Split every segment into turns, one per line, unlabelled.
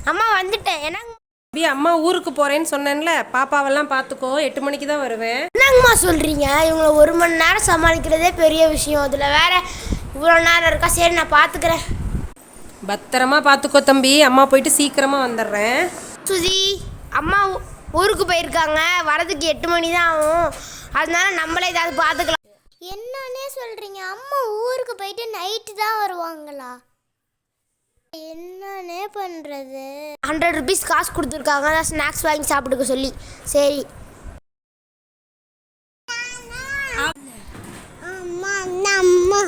அம்மா வந்துட்டேன். என்னங்க
அம்மா ஊருக்கு போறேன்னு சொன்னேன்ல, பாப்பாவெல்லாம் பார்த்துக்கோ, 8 மணிக்கு தான் வருவேன்.
என்னங்கம்மா சொல்றீங்க? இவங்களை 1 மணி நேரம் சமாளிக்கிறதே பெரிய விஷயம். அதில் வேற இவ்வளோ நேரம் இருக்கா. சரி, நான் பார்த்துக்கிறேன்.
பத்திரமா பார்த்துக்கோ தம்பி. அம்மா போயிட்டு சீக்கிரமா வந்துடுறேன்.
சுதி, அம்மா ஊருக்கு போயிருக்காங்க. வரதுக்கு 8 மணி தான் ஆகும். அதனால நம்மளே ஏதாவது பார்த்துக்கலாம்.
என்னன்னே சொல்றீங்க? அம்மா ஊருக்கு போயிட்டு நைட்டு தான் வருவாங்களா? என்னன்னே பண்றது?
100 ருபீஸ் காசு கொடுத்துருக்காங்க, அதான் ஸ்நாக்ஸ் வாங்கி சாப்பிட்டுக்க சொல்லி. சரி.
அம்மா அம்மா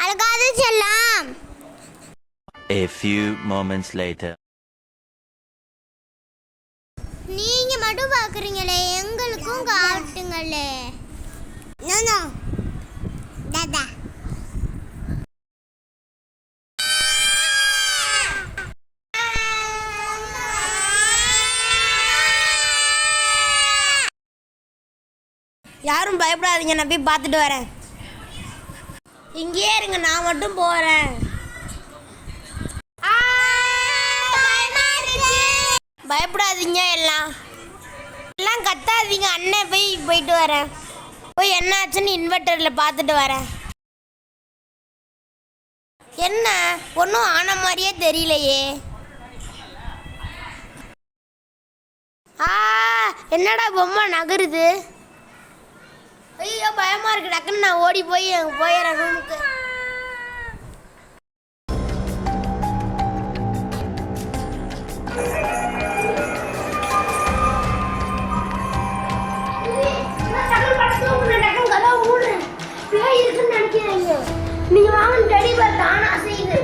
அழகாத செல்லம்.
A few moments later.
நீங்க மட்டும் பாக்குறீங்களே, எங்களுக்கும் காட்டுங்களே. நோ தாதா.
யாரும் பயப்படாதீங்க, நான் போய் பார்த்துட்டு வரேன். இங்கேயே இருங்க, நான் மட்டும் போகிறேன். பயப்படாதீங்க, எல்லாம் கத்தாதீங்க. அண்ணன் போயிட்டு வரேன். போய் என்ன ஆச்சுன்னு இன்வெர்டரில் பார்த்துட்டு வரேன். என்ன ஒன்றும் ஆன மாதிரியே தெரியலையே. என்னடா பொம்மை நகருது. ஐயோ, பயமா இருக்கு. டக்குன்னு நான் ஓடி போயிடுறேன் ரூமுக்கு. நீங்க வாங்க, டெடி பேர் தானா செய்யுது.